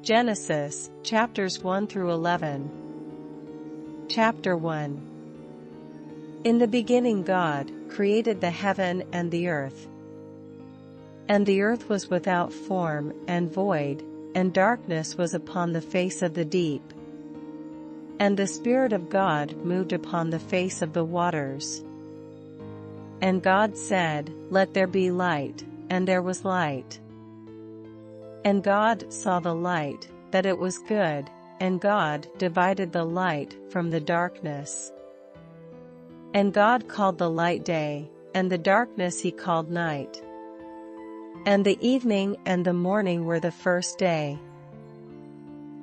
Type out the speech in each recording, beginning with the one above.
Genesis, chapters 1 through 11. Chapter 1. In the beginning God created the heaven and the earth. And the earth was without form and void, and darkness was upon the face of the deep. And the Spirit of God moved upon the face of the waters. And God said, "Let there be light," and there was light. And God saw the light, that it was good, and God divided the light from the darkness. And God called the light day, and the darkness he called night. And the evening and the morning were the first day.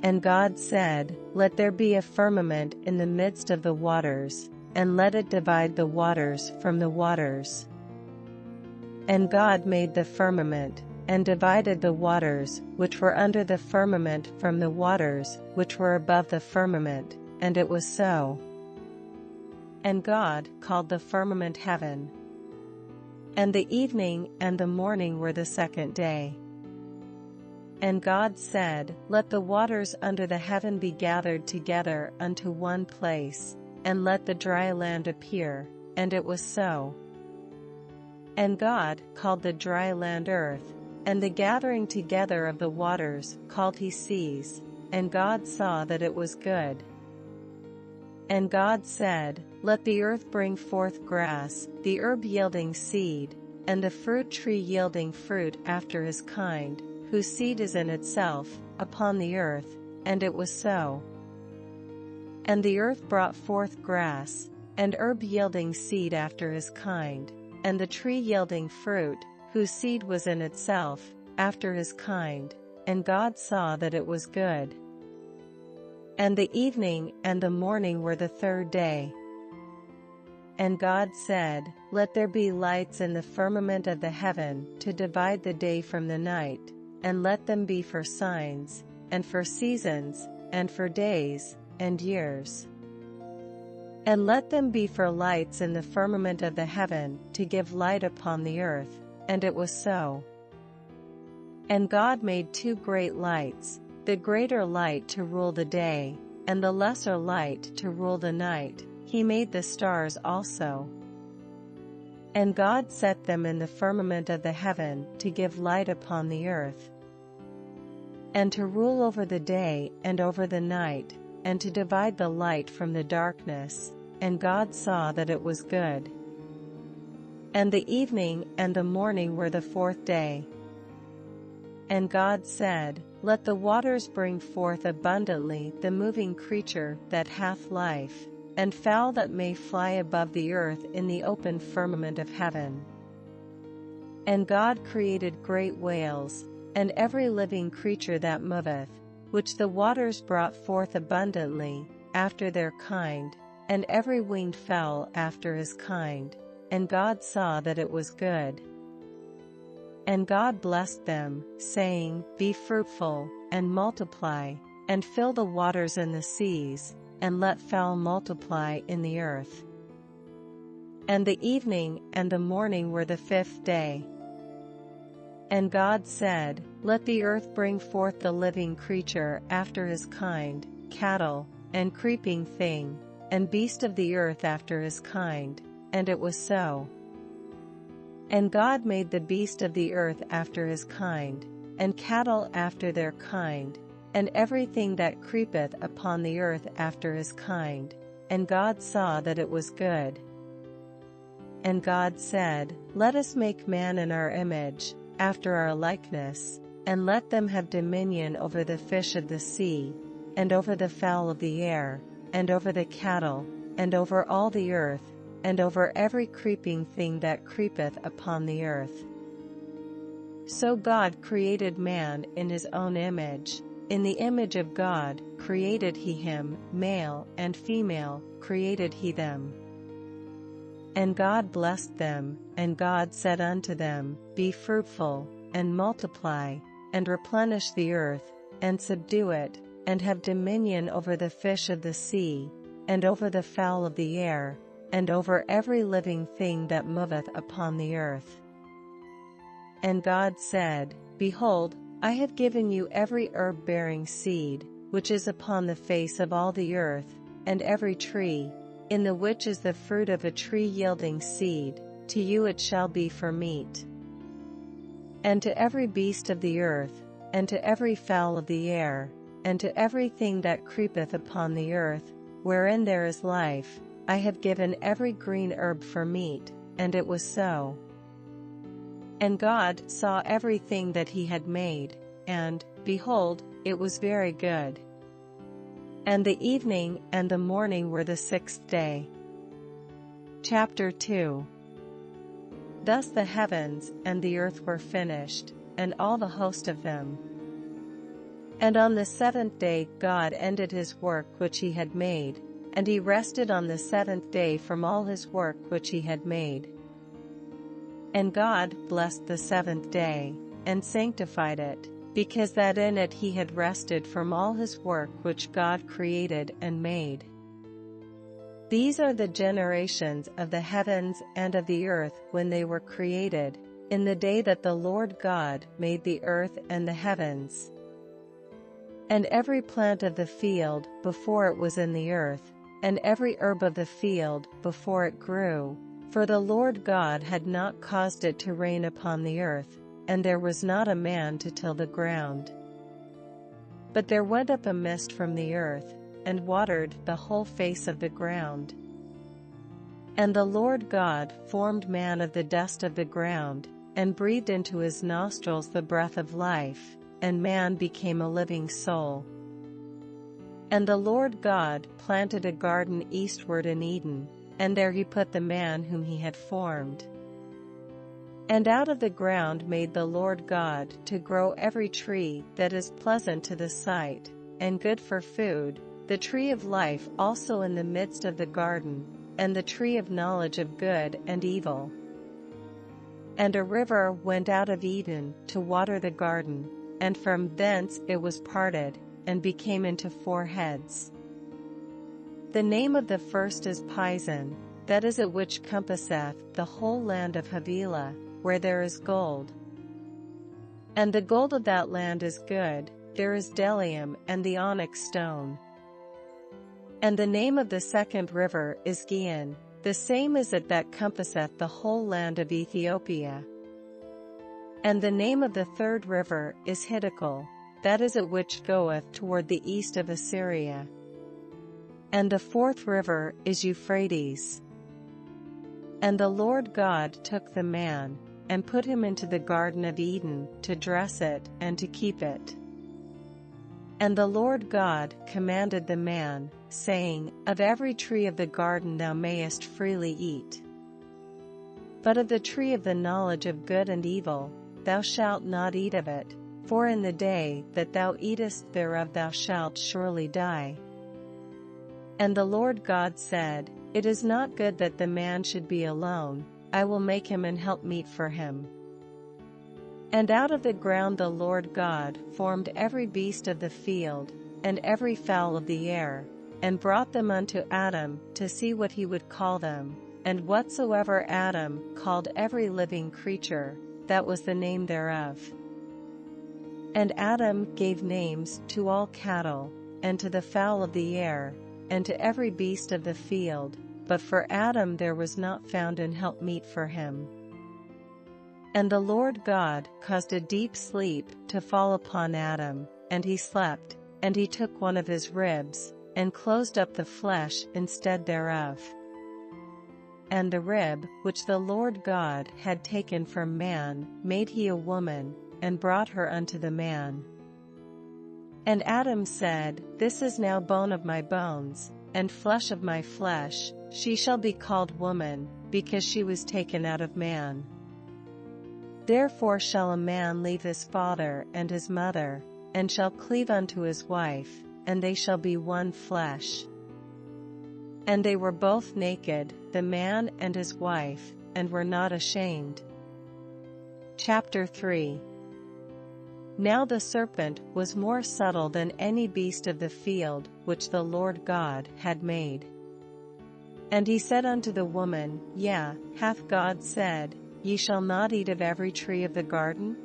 And God said, "Let there be a firmament in the midst of the waters, and let it divide the waters from the waters." And God made the firmament, and divided the waters which were under the firmament from the waters which were above the firmament, and it was so. And God called the firmament heaven. And the evening and the morning were the second day. And God said, "Let the waters under the heaven be gathered together unto one place, and let the dry land appear," and it was so. And God called the dry land earth, and the gathering together of the waters called he seas, and God saw that it was good. And God said, "Let the earth bring forth grass, the herb yielding seed, and the fruit tree yielding fruit after his kind, whose seed is in itself, upon the earth," and it was so. And the earth brought forth grass, and herb yielding seed after his kind, and the tree yielding fruit, whose seed was in itself, after his kind, and God saw that it was good. And the evening and the morning were the third day. And God said, "Let there be lights in the firmament of the heaven to divide the day from the night, and let them be for signs, and for seasons, and for days, and years. And let them be for lights in the firmament of the heaven to give light upon the earth," and it was so. And God made two great lights, the greater light to rule the day, and the lesser light to rule the night. He made the stars also. And God set them in the firmament of the heaven to give light upon the earth, and to rule over the day and over the night, and to divide the light from the darkness. And God saw that it was good. And the evening and the morning were the fourth day. And God said, "Let the waters bring forth abundantly the moving creature that hath life, and fowl that may fly above the earth in the open firmament of heaven." And God created great whales, and every living creature that moveth, which the waters brought forth abundantly, after their kind, and every winged fowl after his kind. And God saw that it was good. And God blessed them, saying, "Be fruitful, and multiply, and fill the waters and the seas, and let fowl multiply in the earth." And the evening and the morning were the fifth day. And God said, "Let the earth bring forth the living creature after his kind, cattle, and creeping thing, and beast of the earth after his kind," and it was so. And God made the beast of the earth after his kind, and cattle after their kind, and everything that creepeth upon the earth after his kind, and God saw that it was good. And God said, "Let us make man in our image, after our likeness, and let them have dominion over the fish of the sea, and over the fowl of the air, and over the cattle, and over all the earth, and over every creeping thing that creepeth upon the earth." So God created man in his own image. In the image of God created he him, male and female created he them. And God blessed them, and God said unto them, "Be fruitful, and multiply, and replenish the earth, and subdue it, and have dominion over the fish of the sea, and over the fowl of the air, and over every living thing that moveth upon the earth." And God said, "Behold, I have given you every herb-bearing seed, which is upon the face of all the earth, and every tree, in the which is the fruit of a tree yielding seed, to you it shall be for meat. And to every beast of the earth, and to every fowl of the air, and to everything that creepeth upon the earth, wherein there is life, I have given every green herb for meat, and it was so. And God saw everything that he had made, and, behold, it was very good. And the evening and the morning were the sixth day. Chapter 2. Thus the heavens and the earth were finished, and all the host of them. And on the seventh day God ended his work which he had made, and he rested on the seventh day from all his work which he had made. And God blessed the seventh day, and sanctified it, because that in it he had rested from all his work which God created and made. These are the generations of the heavens and of the earth when they were created, in the day that the Lord God made the earth and the heavens. And every plant of the field before it was in the earth, and every herb of the field before it grew, for the Lord God had not caused it to rain upon the earth, and there was not a man to till the ground. But there went up a mist from the earth, and watered the whole face of the ground. And the Lord God formed man of the dust of the ground, and breathed into his nostrils the breath of life, and man became a living soul. And the Lord God planted a garden eastward in Eden, and there he put the man whom he had formed. And out of the ground made the Lord God to grow every tree that is pleasant to the sight, and good for food, the tree of life also in the midst of the garden, and the tree of knowledge of good and evil. And a river went out of Eden to water the garden, and from thence it was parted, and became into four heads. The name of the first is Pison, that is it which compasseth the whole land of Havilah, where there is gold. And the gold of that land is good, there is bdellium and the onyx stone. And the name of the second river is Gihon, the same is it that compasseth the whole land of Ethiopia. And the name of the third river is Hiddekel, that is it which goeth toward the east of Assyria. And the fourth river is Euphrates. And the Lord God took the man, and put him into the garden of Eden, to dress it, and to keep it. And the Lord God commanded the man, saying, Of every tree of the garden thou mayest freely eat. But of the tree of the knowledge of good and evil, thou shalt not eat of it, for in the day that thou eatest thereof thou shalt surely die. And the Lord God said, It is not good that the man should be alone, I will make him an helpmeet for him. And out of the ground the Lord God formed every beast of the field, and every fowl of the air, and brought them unto Adam, to see what he would call them. And whatsoever Adam called every living creature, that was the name thereof. And Adam gave names to all cattle, and to the fowl of the air, and to every beast of the field, but for Adam there was not found an helpmeet for him. And the Lord God caused a deep sleep to fall upon Adam, and he slept, and he took one of his ribs, and closed up the flesh instead thereof. And the rib, which the Lord God had taken from man, made he a woman, and brought her unto the man. And Adam said, This is now bone of my bones, and flesh of my flesh, she shall be called woman, because she was taken out of man. Therefore shall a man leave his father and his mother, and shall cleave unto his wife, and they shall be one flesh. And they were both naked, the man and his wife, and were not ashamed. Chapter 3. Now the serpent was more subtle than any beast of the field which the Lord God had made. And he said unto the woman, Yea, hath God said, Ye shall not eat of every tree of the garden?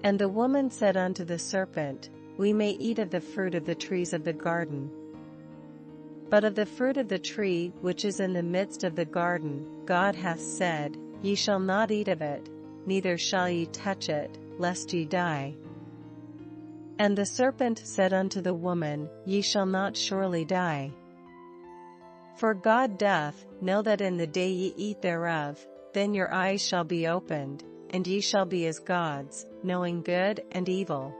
And the woman said unto the serpent, We may eat of the fruit of the trees of the garden. But of the fruit of the tree which is in the midst of the garden, God hath said, Ye shall not eat of it, neither shall ye touch it, lest ye die. And the serpent said unto the woman, Ye shall not surely die. For God doth know that in the day ye eat thereof, then your eyes shall be opened, and ye shall be as gods, knowing good and evil.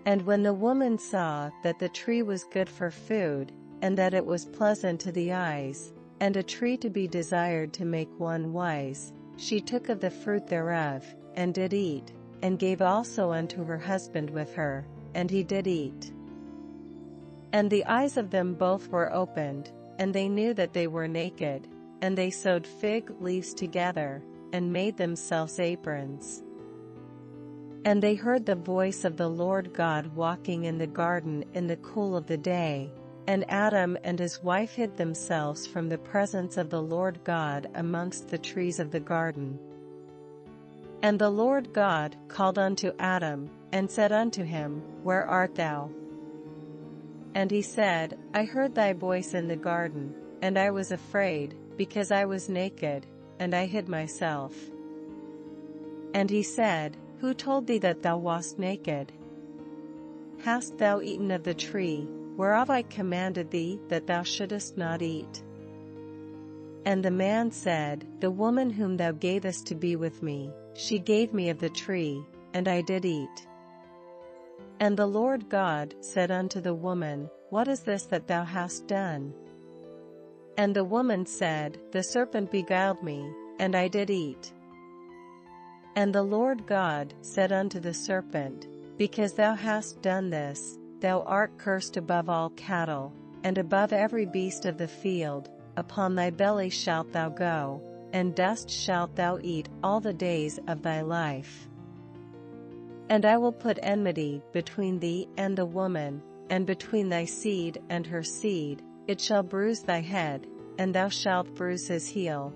And when the woman saw that the tree was good for food, and that it was pleasant to the eyes, and a tree to be desired to make one wise, she took of the fruit thereof, and did eat, and gave also unto her husband with her, and he did eat. And the eyes of them both were opened, and they knew that they were naked, and they sewed fig leaves together, and made themselves aprons. And they heard the voice of the Lord God walking in the garden in the cool of the day, and Adam and his wife hid themselves from the presence of the Lord God amongst the trees of the garden. And the Lord God called unto Adam, and said unto him, Where art thou? And he said, I heard thy voice in the garden, and I was afraid, because I was naked, and I hid myself. And he said, Who told thee that thou wast naked? Hast thou eaten of the tree, whereof I commanded thee that thou shouldest not eat? And the man said, The woman whom thou gavest to be with me, she gave me of the tree, and I did eat. And the Lord God said unto the woman, What is this that thou hast done? And the woman said, The serpent beguiled me, and I did eat. And the Lord God said unto the serpent, Because thou hast done this, thou art cursed above all cattle, and above every beast of the field, upon thy belly shalt thou go, and dust shalt thou eat all the days of thy life. And I will put enmity between thee and the woman, and between thy seed and her seed, it shall bruise thy head, and thou shalt bruise his heel.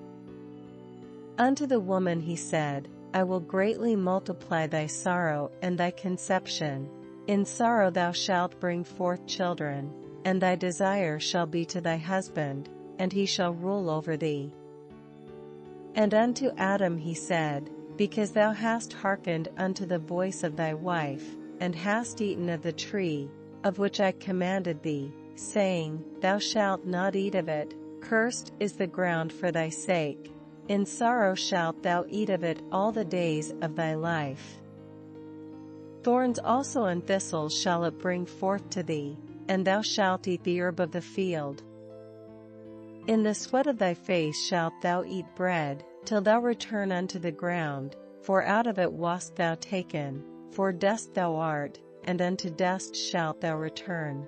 Unto the woman he said, I will greatly multiply thy sorrow and thy conception. In sorrow thou shalt bring forth children, and thy desire shall be to thy husband, and he shall rule over thee. And unto Adam he said, Because thou hast hearkened unto the voice of thy wife, and hast eaten of the tree, of which I commanded thee, saying, Thou shalt not eat of it, cursed is the ground for thy sake. In sorrow shalt thou eat of it all the days of thy life. Thorns also and thistles shall it bring forth to thee, and thou shalt eat the herb of the field. In the sweat of thy face shalt thou eat bread, till thou return unto the ground, for out of it wast thou taken, for dust thou art, and unto dust shalt thou return.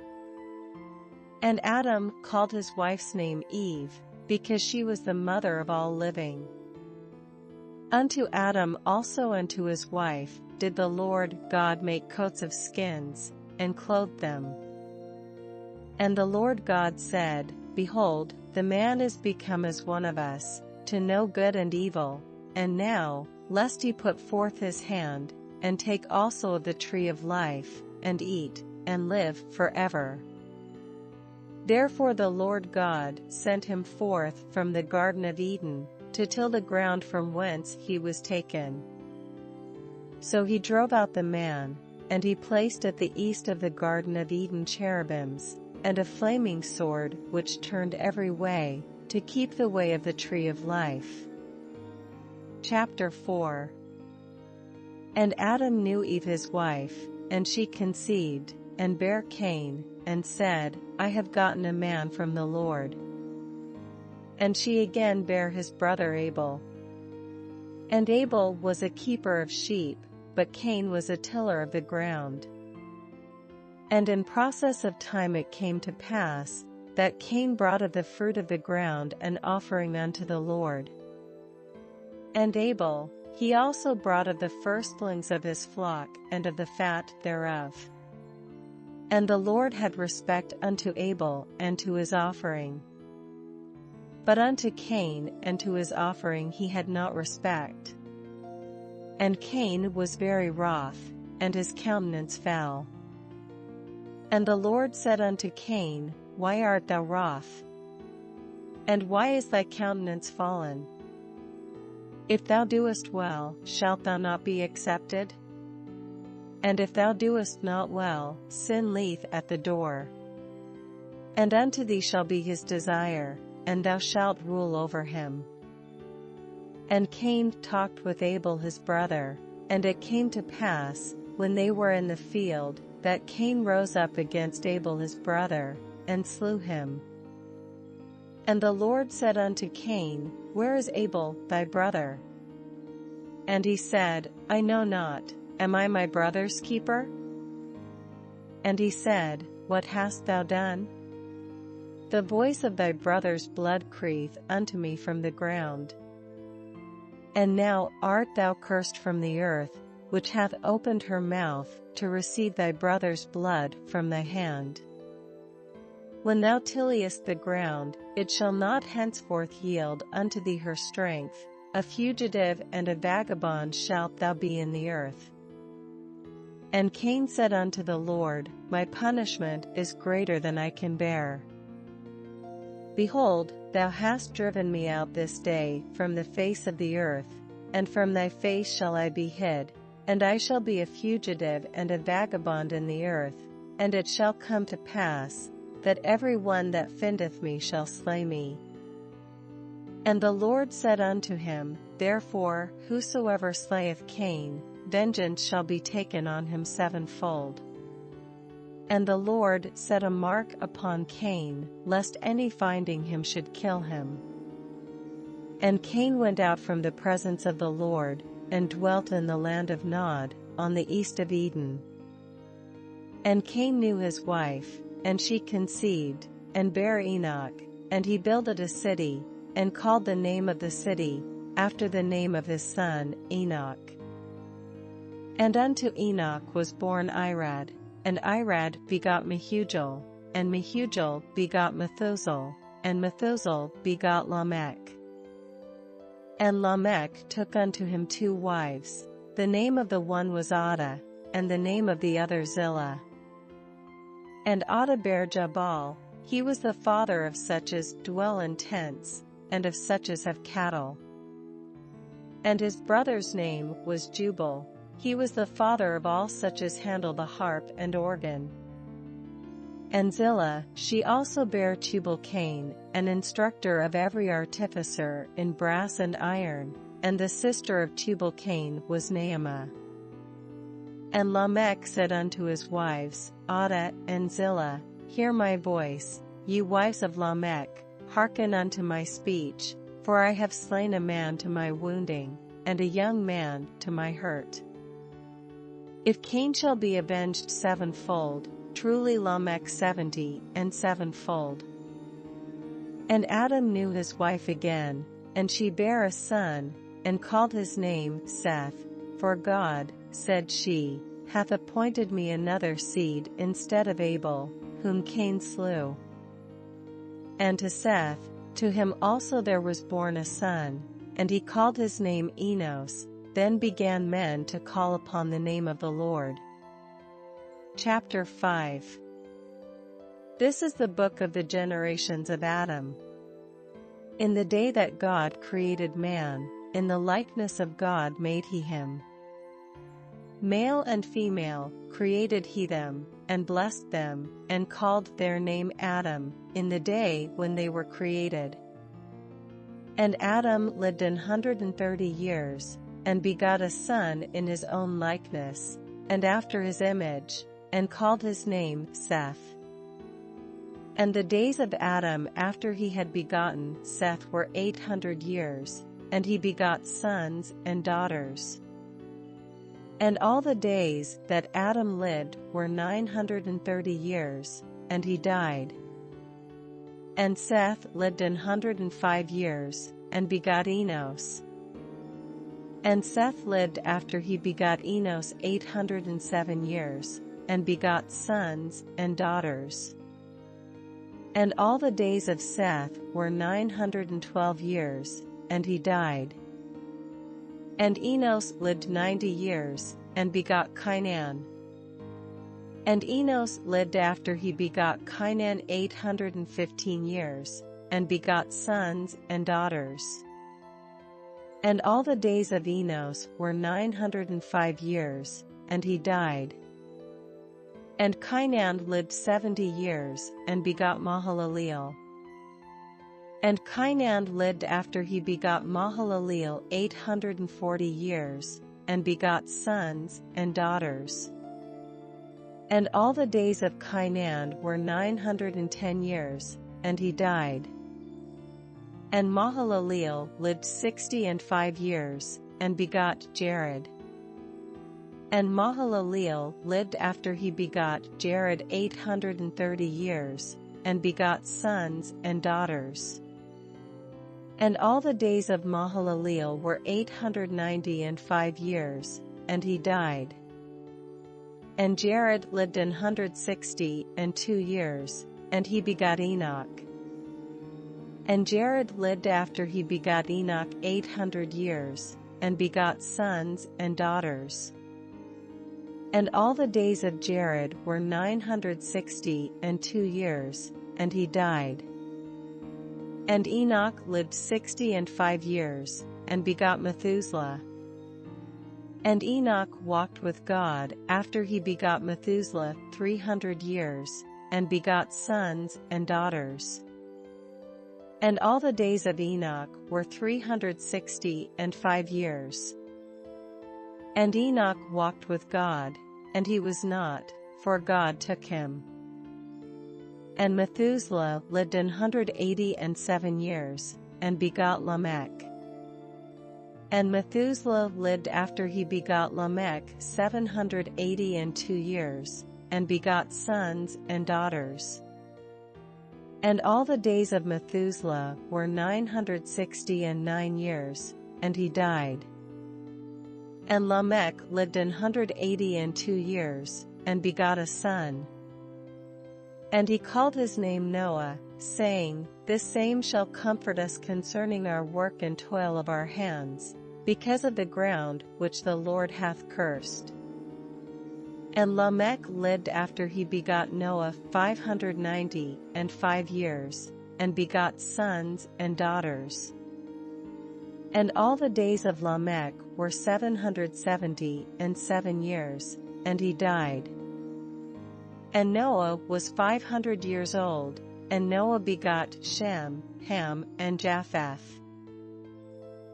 And Adam called his wife's name Eve, because she was the mother of all living. Unto Adam also and to his wife did the Lord God make coats of skins, and clothed them. And the Lord God said, Behold, the man is become as one of us, to know good and evil, and now, lest he put forth his hand, and take also of the tree of life, and eat, and live forever. Therefore the Lord God sent him forth from the Garden of Eden, to till the ground from whence he was taken. So he drove out the man, and he placed at the east of the Garden of Eden cherubims, and a flaming sword which turned every way, to keep the way of the tree of life. Chapter 4. And Adam knew Eve his wife, and she conceived, and bare Cain, and said, I have gotten a man from the Lord. And she again bare his brother Abel. And Abel was a keeper of sheep, but Cain was a tiller of the ground. And in process of time it came to pass, that Cain brought of the fruit of the ground an offering unto the Lord. And Abel, he also brought of the firstlings of his flock and of the fat thereof. And the Lord had respect unto Abel and to his offering. But unto Cain and to his offering he had not respect. And Cain was very wroth, and his countenance fell. And the Lord said unto Cain, Why art thou wroth? And why is thy countenance fallen? If thou doest well, shalt thou not be accepted? And if thou doest not well, sin lieth at the door. And unto thee shall be his desire, and thou shalt rule over him. And Cain talked with Abel his brother, and it came to pass, when they were in the field, that Cain rose up against Abel his brother, and slew him. And the Lord said unto Cain, Where is Abel thy brother? And he said, I know not, am I my brother's keeper? And he said, What hast thou done? The voice of thy brother's blood crieth unto me from the ground. And now art thou cursed from the earth, which hath opened her mouth, to receive thy brother's blood from thy hand. When thou tillest the ground, it shall not henceforth yield unto thee her strength, a fugitive and a vagabond shalt thou be in the earth. And Cain said unto the Lord, My punishment is greater than I can bear. Behold, thou hast driven me out this day from the face of the earth, and from thy face shall I be hid, and I shall be a fugitive and a vagabond in the earth, and it shall come to pass, that every one that findeth me shall slay me. And the Lord said unto him, Therefore, whosoever slayeth Cain, vengeance shall be taken on him sevenfold. And the Lord set a mark upon Cain, lest any finding him should kill him. And Cain went out from the presence of the Lord, and dwelt in the land of Nod, on the east of Eden. And Cain knew his wife, and she conceived, and bare Enoch, and he builded a city, and called the name of the city, after the name of his son, Enoch. And unto Enoch was born Irad, and Irad begot Mehujael, and Mehujael begot Methusael, and Methusael begot Lamech. And Lamech took unto him 2 wives, the name of the one was Adah, and the name of the other Zillah. And Adah bare Jabal, he was the father of such as dwell in tents, and of such as have cattle. And his brother's name was Jubal, he was the father of all such as handle the harp and organ. And Zillah, she also bare Tubal-Cain, an instructor of every artificer in brass and iron, and the sister of Tubal-Cain was Naamah. And Lamech said unto his wives, Adah and Zillah, Hear my voice, ye wives of Lamech, hearken unto my speech, for I have slain a man to my wounding, and a young man to my hurt. If Cain shall be avenged sevenfold, truly Lamech 70 and sevenfold. And Adam knew his wife again, and she bare a son, and called his name Seth, for God, said she, hath appointed me another seed instead of Abel, whom Cain slew. And to Seth, to him also there was born a son, and he called his name Enos. Then began men to call upon the name of the Lord. Chapter 5. This is the book of the generations of Adam. In the day that God created man, in the likeness of God made he him. Male and female created he them, and blessed them, and called their name Adam, in the day when they were created. And Adam lived 130 years, and begot a son in his own likeness, and after his image, and called his name Seth. And the days of Adam after he had begotten Seth were 800 years, and he begot sons and daughters. And all the days that Adam lived were 930 years, and he died. And Seth lived 105 years, and begot Enos. And Seth lived after he begot Enos 807 years, and begot sons and daughters. And all the days of Seth were 912 years, and he died. And Enos lived 90 years, and begot Cainan. And Enos lived after he begot Cainan 815 years, and begot sons and daughters. And all the days of Enos were 905 years, and he died. And Cainan lived 70 years, and begot Mahalaleel. And Cainan lived after he begot Mahalaleel 840 years, and begot sons and daughters. And all the days of Cainan were 910 years, and he died. And Mahalaleel lived 65 years, and begot Jared. And Mahalaleel lived after he begot Jared 830 years, and begot sons and daughters. And all the days of Mahalaleel were 895 years, and he died. And Jared lived 162 years, and he begot Enoch. And Jared lived after he begot Enoch 800 years, and begot sons and daughters. And all the days of Jared were 962 years, and he died. And Enoch lived 65 years, and begot Methuselah. And Enoch walked with God after he begot Methuselah 300 years, and begot sons and daughters. And all the days of Enoch were 365 years. And Enoch walked with God, and he was not, for God took him. And Methuselah lived 187 years, and begot Lamech. And Methuselah lived after he begot Lamech 782 years, and begot sons and daughters. And all the days of Methuselah were 969 years, and he died. And Lamech lived 182 years, and begot a son. And he called his name Noah, saying, This same shall comfort us concerning our work and toil of our hands, because of the ground which the Lord hath cursed. And Lamech lived after he begot Noah 595 years, and begot sons and daughters. And all the days of Lamech were 777 years, and he died. And Noah was 500 years old, and Noah begot Shem, Ham, and Japheth.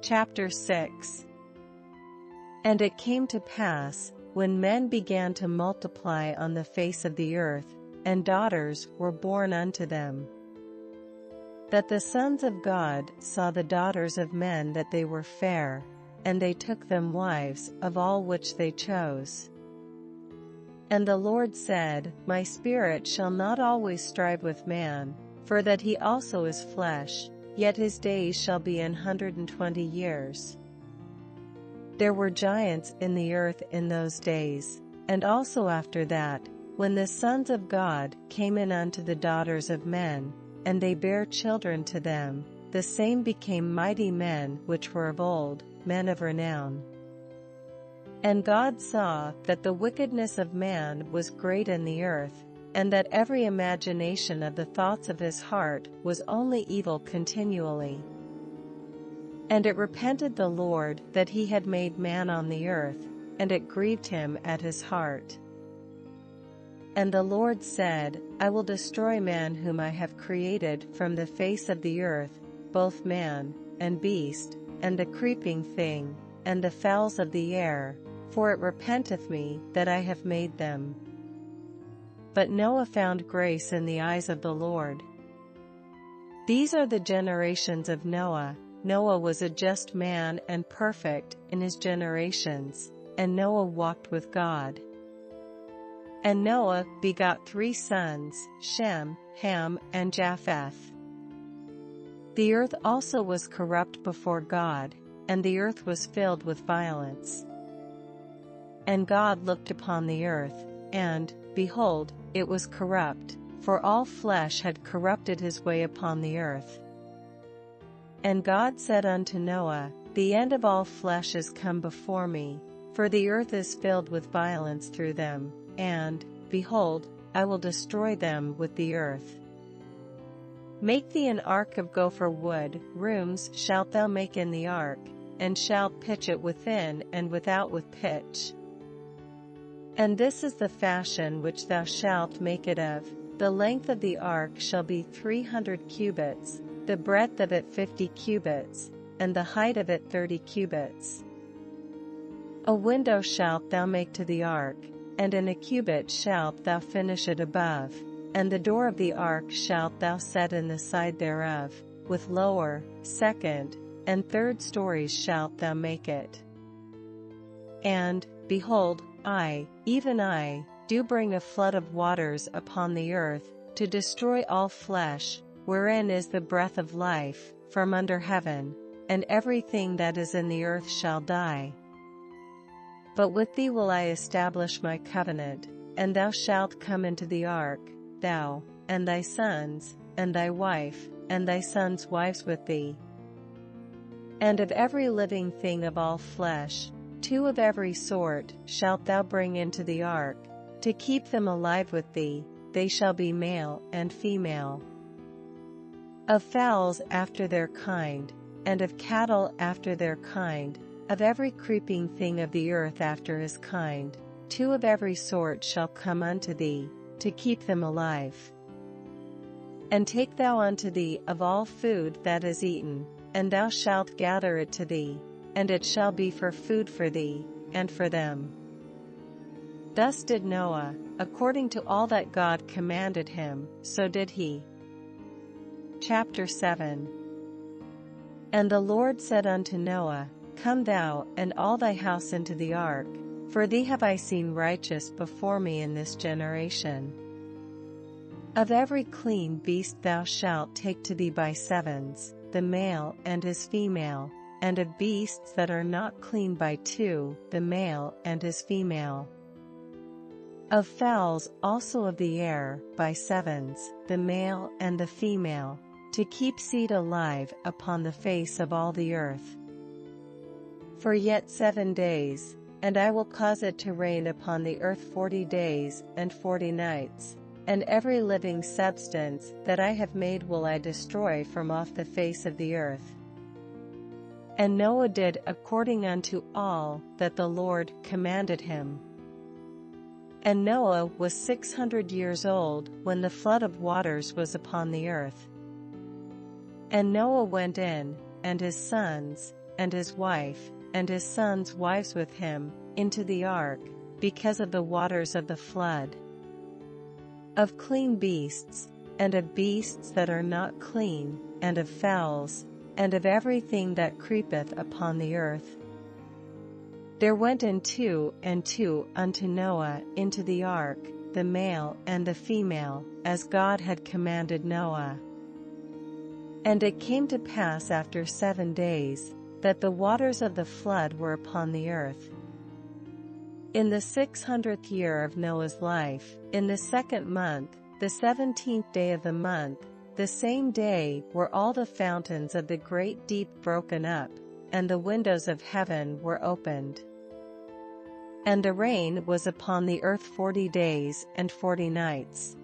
Chapter 6. And it came to pass, when men began to multiply on the face of the earth, and daughters were born unto them, that the sons of God saw the daughters of men that they were fair, and they took them wives of all which they chose. And the Lord said, My spirit shall not always strive with man, for that he also is flesh, yet his days shall be 120 years. There were giants in the earth in those days, and also after that, when the sons of God came in unto the daughters of men, and they bare children to them, the same became mighty men which were of old, men of renown. And God saw that the wickedness of man was great in the earth, and that every imagination of the thoughts of his heart was only evil continually. And it repented the Lord that he had made man on the earth, and it grieved him at his heart. And the Lord said, I will destroy man whom I have created from the face of the earth, both man, and beast, and the creeping thing, and the fowls of the air, for it repenteth me that I have made them. But Noah found grace in the eyes of the Lord. These are the generations of Noah. Noah was a just man and perfect in his generations, and Noah walked with God. And Noah begot 3 sons, Shem, Ham, and Japheth. The earth also was corrupt before God, and the earth was filled with violence. And God looked upon the earth, and, behold, it was corrupt, for all flesh had corrupted his way upon the earth. And God said unto Noah, the end of all flesh is come before me, for the earth is filled with violence through them, and, behold, I will destroy them with the earth. Make thee an ark of gopher wood, rooms shalt thou make in the ark, and shalt pitch it within and without with pitch. And this is the fashion which thou shalt make it of. The length of the ark shall be 300 cubits, the breadth of it 50 cubits, and the height of it 30 cubits. A window shalt thou make to the ark, and in a cubit shalt thou finish it above, and the door of the ark shalt thou set in the side thereof, with lower, second, and third stories shalt thou make it. And, behold, I, even I, do bring a flood of waters upon the earth, to destroy all flesh, wherein is the breath of life, from under heaven, and everything that is in the earth shall die. But with thee will I establish my covenant, and thou shalt come into the ark, thou, and thy sons, and thy wife, and thy sons' wives with thee. And of every living thing of all flesh, 2 of every sort shalt thou bring into the ark, to keep them alive with thee, they shall be male and female. Of fowls after their kind, and of cattle after their kind, of every creeping thing of the earth after his kind, 2 of every sort shall come unto thee, to keep them alive. And take thou unto thee of all food that is eaten, and thou shalt gather it to thee, and it shall be for food for thee, and for them. Thus did Noah, according to all that God commanded him, so did he. Chapter 7. And the Lord said unto Noah, Come thou and all thy house into the ark, for thee have I seen righteous before me in this generation. Of every clean beast thou shalt take to thee by sevens, the male and his female, and of beasts that are not clean by 2, the male and his female. Of fowls also of the air, by sevens, the male and the female, to keep seed alive upon the face of all the earth. For yet 7 days, and I will cause it to rain upon the earth 40 days and 40 nights, and every living substance that I have made will I destroy from off the face of the earth. And Noah did according unto all that the Lord commanded him. And Noah was 600 years old when the flood of waters was upon the earth. And Noah went in, and his sons, and his wife, and his sons' wives with him, into the ark, because of the waters of the flood. Of clean beasts, and of beasts that are not clean, and of fowls, and of everything that creepeth upon the earth. There went in 2 and 2 unto Noah into the ark, the male and the female, as God had commanded Noah. And it came to pass after 7 days, that the waters of the flood were upon the earth. In the 600th year of Noah's life, in the 2nd month, the 17th day of the month, the same day were all the fountains of the great deep broken up, and the windows of heaven were opened. And the rain was upon the earth 40 days and 40 nights.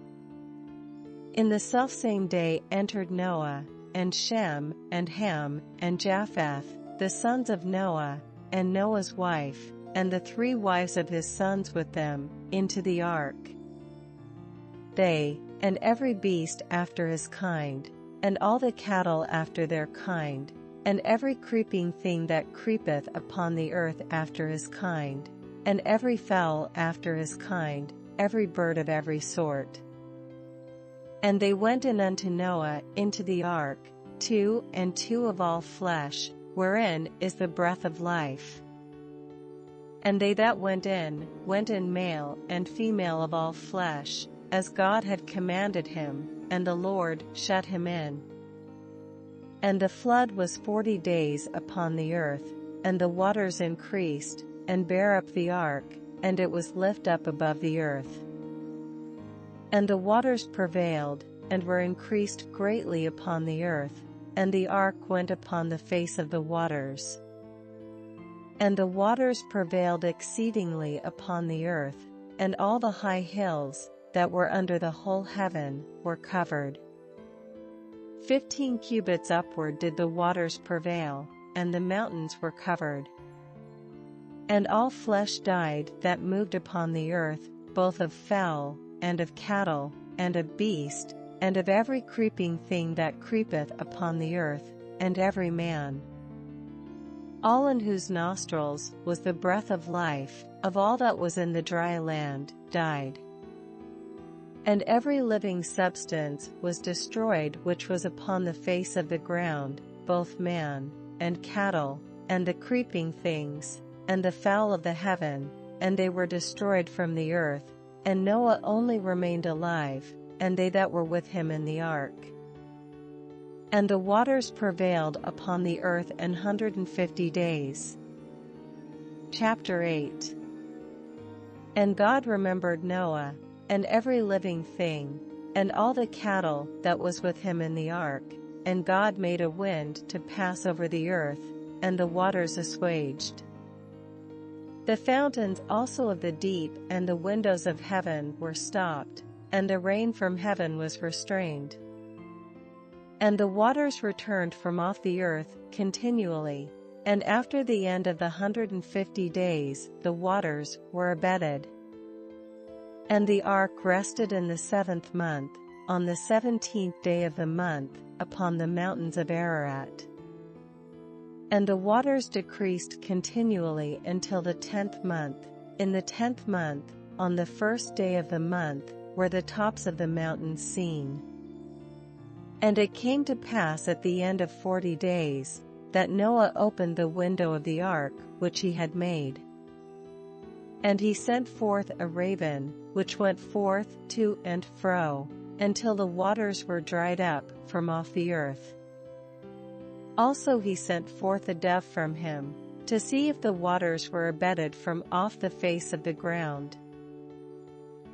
In the selfsame day entered Noah, and Shem, and Ham, and Japheth, the sons of Noah, and Noah's wife, and the 3 wives of his sons with them, into the ark. They, and every beast after his kind, and all the cattle after their kind, and every creeping thing that creepeth upon the earth after his kind, and every fowl after his kind, every bird of every sort. And they went in unto Noah into the ark, 2 and 2 of all flesh, wherein is the breath of life. And they that went in male and female of all flesh, as God had commanded him, and the Lord shut him in. And the flood was 40 days upon the earth, and the waters increased, and bare up the ark, and it was lift up above the earth. And the waters prevailed, and were increased greatly upon the earth, and the ark went upon the face of the waters. And the waters prevailed exceedingly upon the earth, and all the high hills, that were under the whole heaven, were covered. 15 cubits upward did the waters prevail, and the mountains were covered. And all flesh died that moved upon the earth, both of fowl, and of cattle, and of beast, and of every creeping thing that creepeth upon the earth, and every man. All in whose nostrils was the breath of life, of all that was in the dry land, died. And every living substance was destroyed which was upon the face of the ground, both man, and cattle, and the creeping things, and the fowl of the heaven, and they were destroyed from the earth, and Noah only remained alive, and they that were with him in the ark. And the waters prevailed upon the earth 150 days. Chapter 8. And God remembered Noah, and every living thing, and all the cattle that was with him in the ark, and God made a wind to pass over the earth, and the waters assuaged. The fountains also of the deep and the windows of heaven were stopped, and the rain from heaven was restrained. And the waters returned from off the earth continually, and after the end of the 150 days the waters were abated. And the ark rested in the 7th month, on the 17th day of the month, upon the mountains of Ararat. And the waters decreased continually until the 10th month. In the 10th month, on the 1st day of the month, were the tops of the mountains seen. And it came to pass at the end of 40 days, that Noah opened the window of the ark which he had made. And he sent forth a raven, which went forth to and fro, until the waters were dried up from off the earth. Also he sent forth a dove from him, to see if the waters were abated from off the face of the ground.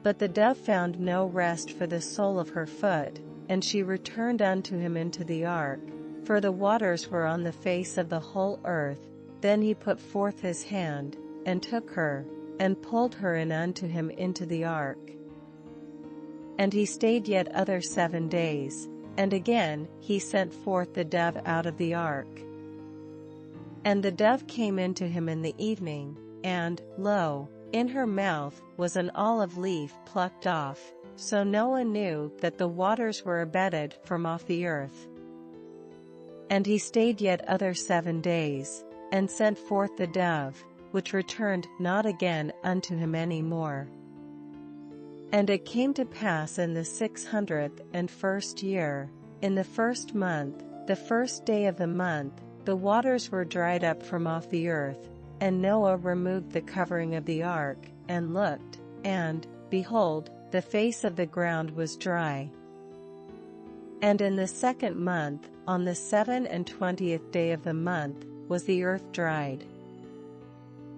But the dove found no rest for the sole of her foot, and she returned unto him into the ark, for the waters were on the face of the whole earth. Then he put forth his hand, and took her, and pulled her in unto him into the ark. And he stayed yet other 7 days, and again he sent forth the dove out of the ark. And the dove came into him in the evening, and, lo, in her mouth was an olive leaf plucked off. So Noah knew that the waters were abated from off the earth. And he stayed yet other 7 days, and sent forth the dove, which returned not again unto him any more. And it came to pass in the 601st year, in the 1st month, the 1st day of the month, the waters were dried up from off the earth, and Noah removed the covering of the ark, and looked, and, behold, the face of the ground was dry. And in the 2nd month, on the 27th day of the month, was the earth dried.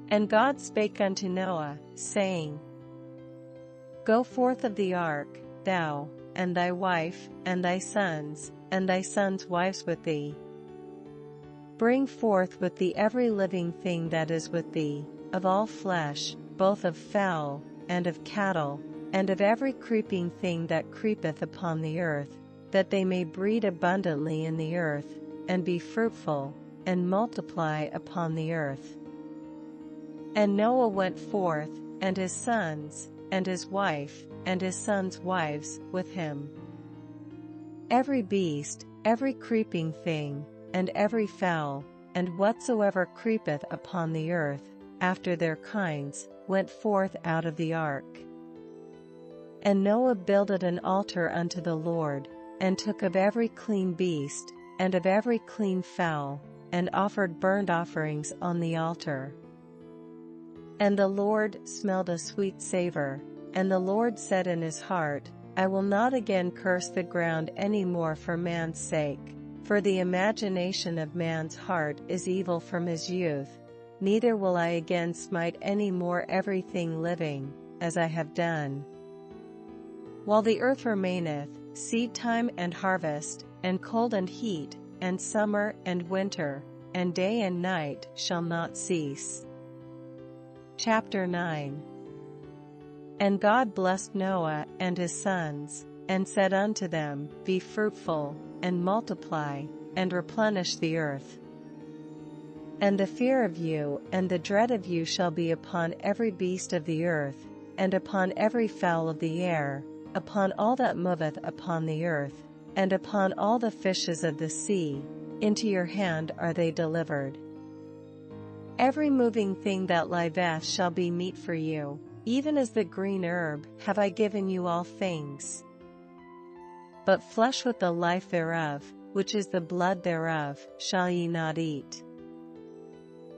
And God spake unto Noah, saying, Go forth of the ark, thou, and thy wife, and thy sons wives with thee. Bring forth with thee every living thing that is with thee, of all flesh, both of fowl, and of cattle, and of every creeping thing that creepeth upon the earth, that they may breed abundantly in the earth, and be fruitful, and multiply upon the earth. And Noah went forth, and his sons, and his wife, and his sons' wives, with him. Every beast, every creeping thing, and every fowl, and whatsoever creepeth upon the earth, after their kinds, went forth out of the ark. And Noah builded an altar unto the Lord, and took of every clean beast, and of every clean fowl, and offered burnt offerings on the altar. And the Lord smelled a sweet savor, and the Lord said in his heart, I will not again curse the ground any more for man's sake, for the imagination of man's heart is evil from his youth, neither will I again smite any more everything living, as I have done. While the earth remaineth, seed time and harvest, and cold and heat, and summer and winter, and day and night shall not cease. Chapter 9. And God blessed Noah and his sons, and said unto them, Be fruitful, and multiply, and replenish the earth. And the fear of you and the dread of you shall be upon every beast of the earth, and upon every fowl of the air, upon all that moveth upon the earth, and upon all the fishes of the sea. Into your hand are they delivered. Every moving thing that liveth shall be meat for you, even as the green herb have I given you all things. But flesh with the life thereof, which is the blood thereof, shall ye not eat.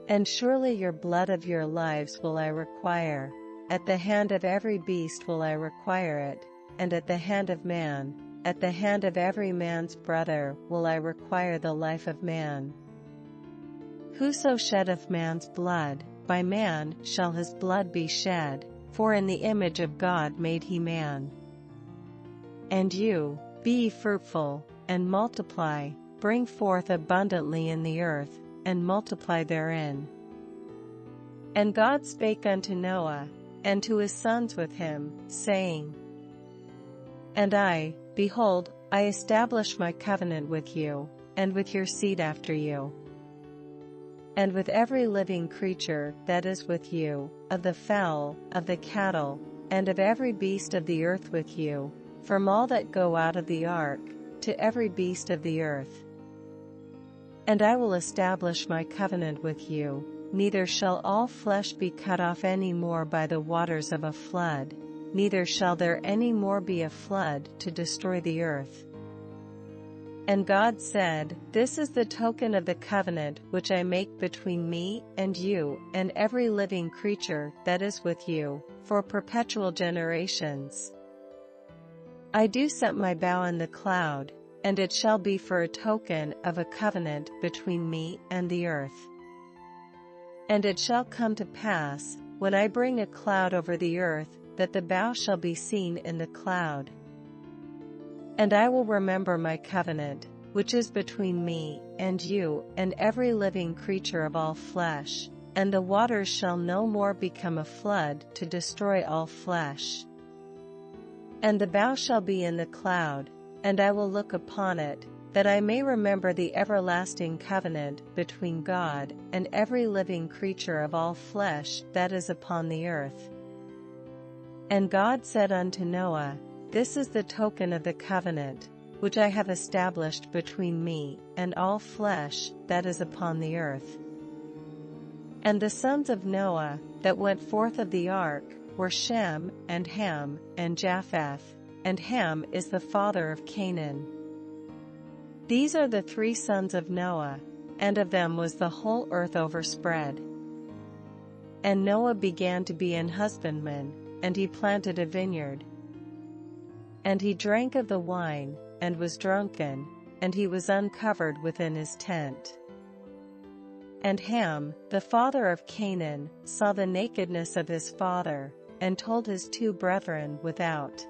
And surely your blood of your lives will I require, at the hand of every beast will I require it, and at the hand of man, at the hand of every man's brother will I require the life of man. Whoso sheddeth man's blood, by man shall his blood be shed, for in the image of God made he man. And you, be ye fruitful, and multiply, bring forth abundantly in the earth, and multiply therein. And God spake unto Noah, and to his sons with him, saying, And I, behold, I establish my covenant with you, and with your seed after you, and with every living creature that is with you, of the fowl, of the cattle, and of every beast of the earth with you, from all that go out of the ark, to every beast of the earth. And I will establish my covenant with you, neither shall all flesh be cut off any more by the waters of a flood, neither shall there any more be a flood to destroy the earth. And God said, This is the token of the covenant which I make between me and you and every living creature that is with you, for perpetual generations. I do set my bow in the cloud, and it shall be for a token of a covenant between me and the earth. And it shall come to pass, when I bring a cloud over the earth, that the bow shall be seen in the cloud. And I will remember my covenant, which is between me and you and every living creature of all flesh, and the waters shall no more become a flood to destroy all flesh. And the bow shall be in the cloud, and I will look upon it, that I may remember the everlasting covenant between God and every living creature of all flesh that is upon the earth. And God said unto Noah, This is the token of the covenant, which I have established between me and all flesh that is upon the earth. And the sons of Noah, that went forth of the ark, were Shem, and Ham, and Japheth, and Ham is the father of Canaan. These are the three sons of Noah, and of them was the whole earth overspread. And Noah began to be an husbandman, and he planted a vineyard. And he drank of the wine, and was drunken, and he was uncovered within his tent. And Ham, the father of Canaan, saw the nakedness of his father, and told his two brethren without,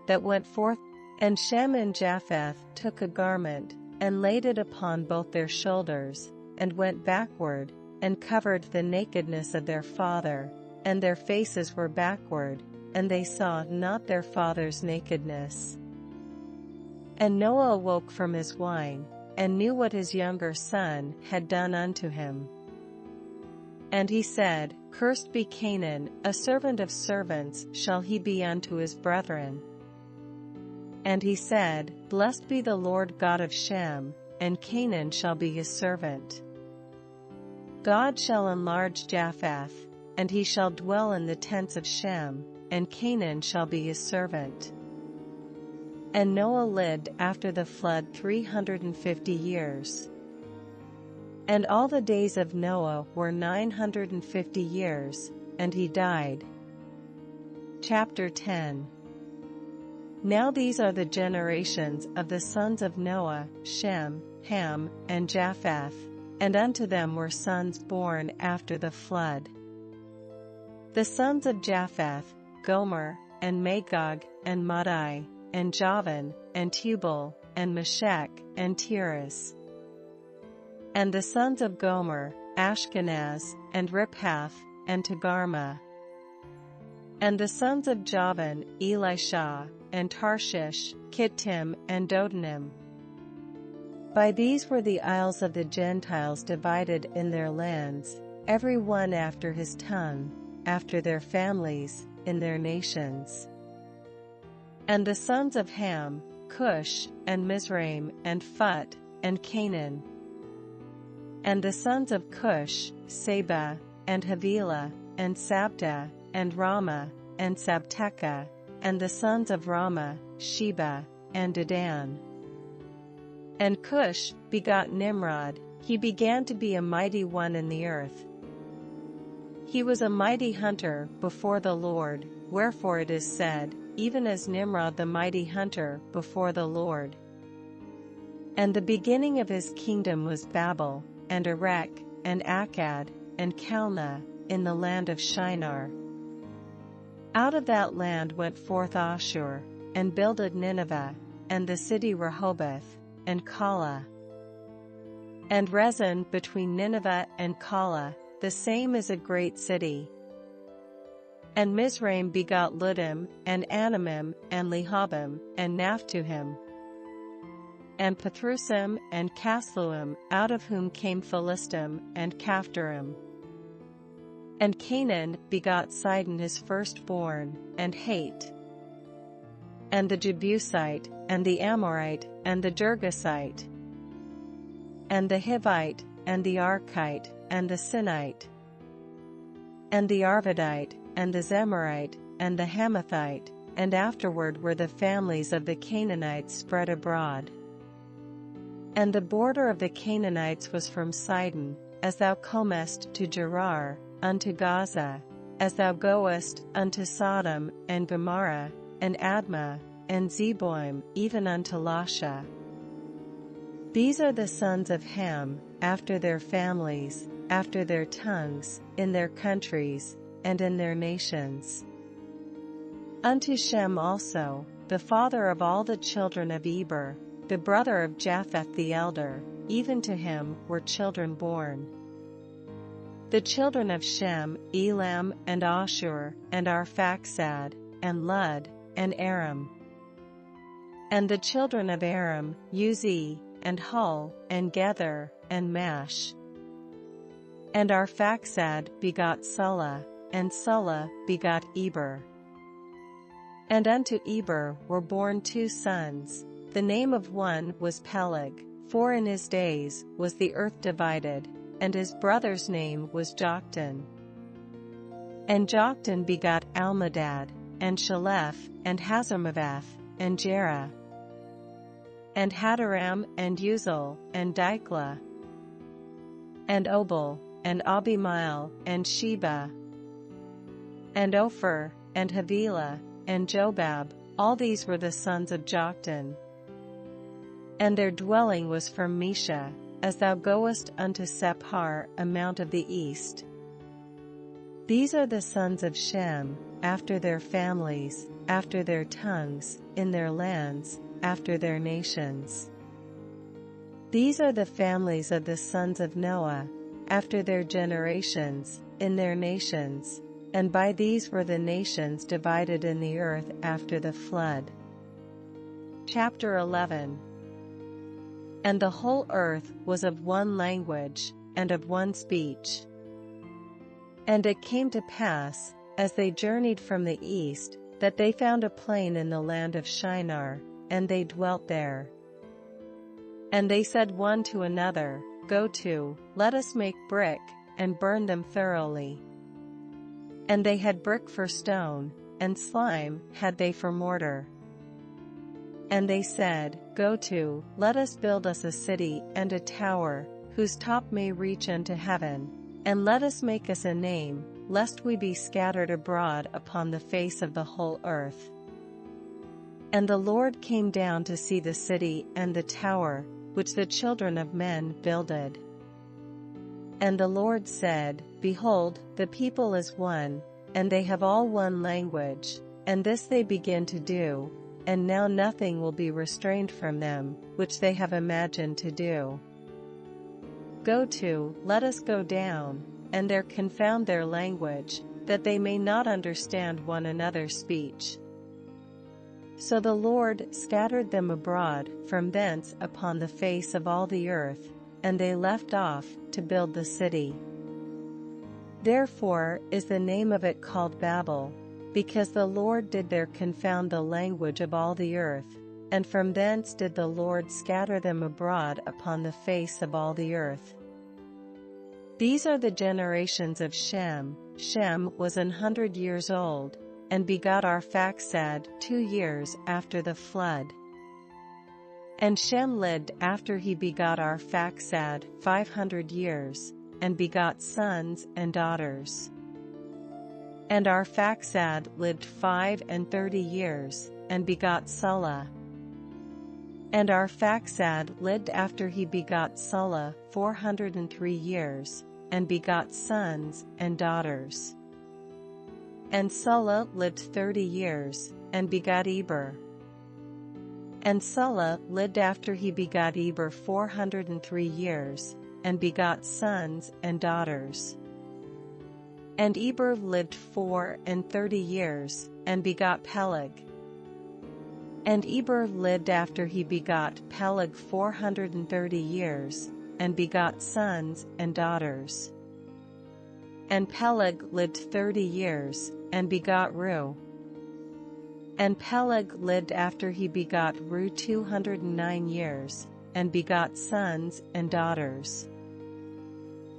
that went forth. And Shem and Japheth took a garment, and laid it upon both their shoulders, and went backward, and covered the nakedness of their father, and their faces were backward, and they saw not their father's nakedness. And Noah awoke from his wine, and knew what his younger son had done unto him. And he said, Cursed be Canaan, a servant of servants shall he be unto his brethren. And he said, Blessed be the Lord God of Shem, and Canaan shall be his servant. God shall enlarge Japheth, and he shall dwell in the tents of Shem, and Canaan shall be his servant. And Noah lived after the flood 350 years. And all the days of Noah were 950 years, and he died. Chapter 10. Now these are the generations of the sons of Noah, Shem, Ham, and Japheth, and unto them were sons born after the flood. The sons of Japheth, Gomer, and Magog, and Madai, and Javan, and Tubal, and Meshech, and Tiras. And the sons of Gomer, Ashkenaz, and Riphath, and Togarmah. And the sons of Javan, Elisha, and Tarshish, Kittim, and Dodanim. By these were the isles of the Gentiles divided in their lands, every one after his tongue, after their families, in their nations. And the sons of Ham, Cush, and Mizraim, and Phut, and Canaan. And the sons of Cush, Seba, and Havilah, and Sabta, and Ramah, and Sabteca, and the sons of Ramah, Sheba, and Dedan. And Cush begot Nimrod, he began to be a mighty one in the earth. He was a mighty hunter before the Lord, wherefore it is said, even as Nimrod the mighty hunter before the Lord. And the beginning of his kingdom was Babel, and Erech, and Akkad, and Calneh, in the land of Shinar. Out of that land went forth Ashur, and builded Nineveh, and the city Rehoboth, and Calah. And Rezin between Nineveh and Calah, the same is a great city. And Mizraim begot Ludim, and Anamim, and Lehabim, and Naphtuhim, and Pathrusim, and Casluim, out of whom came Philistim, and Caphtorim. And Canaan begot Sidon his firstborn, and Hate, and the Jebusite, and the Amorite, and the Girgasite, and the Hivite, and the Archite, and the Sinite, and the Arvadite, and the Zemarite, and the Hamathite, and afterward were the families of the Canaanites spread abroad. And the border of the Canaanites was from Sidon, as thou comest to Gerar, unto Gaza, as thou goest unto Sodom, and Gomorrah, and Admah, and Zeboim, even unto Lasha. These are the sons of Ham, after their families, after their tongues, in their countries, and in their nations. Unto Shem also, the father of all the children of Eber, the brother of Japheth the elder, even to him were children born. The children of Shem, Elam, and Ashur, and Arphaxad, and Lud, and Aram. And the children of Aram, Uzi, and Hul, and Gether, and Mash. And Arphaxad begot Sulla, and Sulla begot Eber. And unto Eber were born 2 sons. The name of one was Peleg, for in his days was the earth divided, and his brother's name was Joktan. And Joktan begot Almodad, and Shaleph, and Hazarmaveth, and Jerah, and Hadaram, and Uzal, and Diklah, and Obal, and Abimael, and Sheba, and Ophir, and Havilah, and Jobab. All these were the sons of Joktan. And their dwelling was from Mesha, as thou goest unto Sephar, a mount of the east. These are the sons of Shem, after their families, after their tongues, in their lands, after their nations. These are the families of the sons of Noah, after their generations, in their nations, and by these were the nations divided in the earth after the flood. Chapter 11. And the whole earth was of one language, and of one speech. And it came to pass, as they journeyed from the east, that they found a plain in the land of Shinar, and they dwelt there. And they said one to another, Go to, let us make brick, and burn them thoroughly. And they had brick for stone, and slime had they for mortar. And they said, Go to, let us build us a city and a tower, whose top may reach unto heaven, and let us make us a name, lest we be scattered abroad upon the face of the whole earth. And the Lord came down to see the city and the tower, which the children of men builded. And the Lord said, Behold, the people is one, and they have all one language, and this they begin to do, and now nothing will be restrained from them, which they have imagined to do. Go to, let us go down, and there confound their language, that they may not understand one another's speech. So the Lord scattered them abroad from thence upon the face of all the earth, and they left off to build the city. Therefore is the name of it called Babel, because the Lord did there confound the language of all the earth, and from thence did the Lord scatter them abroad upon the face of all the earth. These are the generations of Shem. Shem was 100 years old, and begot Arphaxad 2 years after the flood. And Shem lived after he begot Arphaxad 500 years, and begot sons and daughters. And Arphaxad lived 35 years, and begot Sulla. And Arphaxad lived after he begot Sulla 403 years, and begot sons and daughters. And Sulla lived 30 years, and begot Eber. And Sulla lived after he begot Eber 403 years, and begot sons and daughters. And Eber lived 34 years, and begot Peleg. And Eber lived after he begot Peleg 430 years, and begot sons and daughters. And Peleg lived 30 years, and begot Reu. And Peleg lived after he begot Reu 209 years, and begot sons and daughters.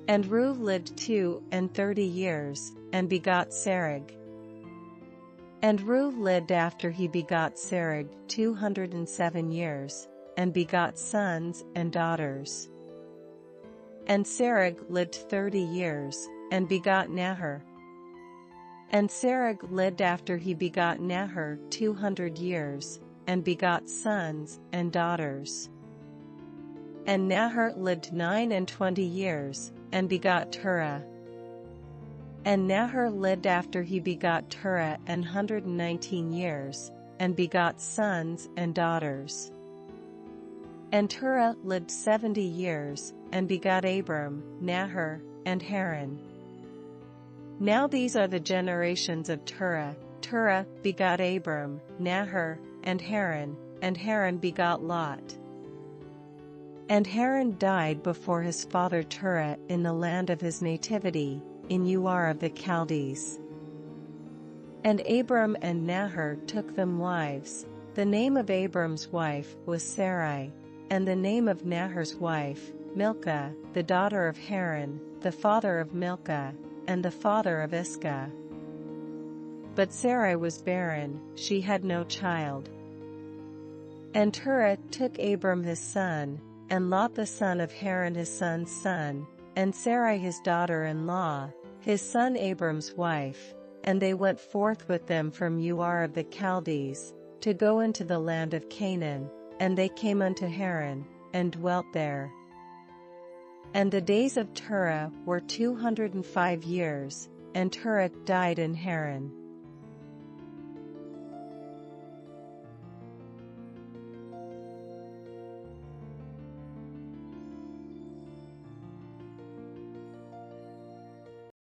And Reu lived 32 years, and begot Serug. And Reu lived after he begot Serug 207 years, and begot sons and daughters. And Serug lived 30 years, and begot Nahor. And Serug lived after he begot Nahor 200 years, and begot sons and daughters. And Nahor lived 29 years, and begot Terah. And Nahor lived after he begot Terah 119 years, and begot sons and daughters. And Terah lived 70 years, and begot Abram, Nahor, and Haran. Now these are the generations of Terah. Terah begot Abram, Nahor, and Haran begot Lot. And Haran died before his father Terah in the land of his nativity, in Ur of the Chaldees. And Abram and Nahor took them wives. The name of Abram's wife was Sarai, and the name of Nahor's wife, Milcah, the daughter of Haran, the father of Milcah, and the father of Iscah. But Sarai was barren, she had no child. And Terah took Abram his son, and Lot the son of Haran his son's son, and Sarai his daughter-in-law, his son Abram's wife, and they went forth with them from Ur of the Chaldees, to go into the land of Canaan, and they came unto Haran, and dwelt there. And the days of Terah were 205 years, and Terah died in Haran.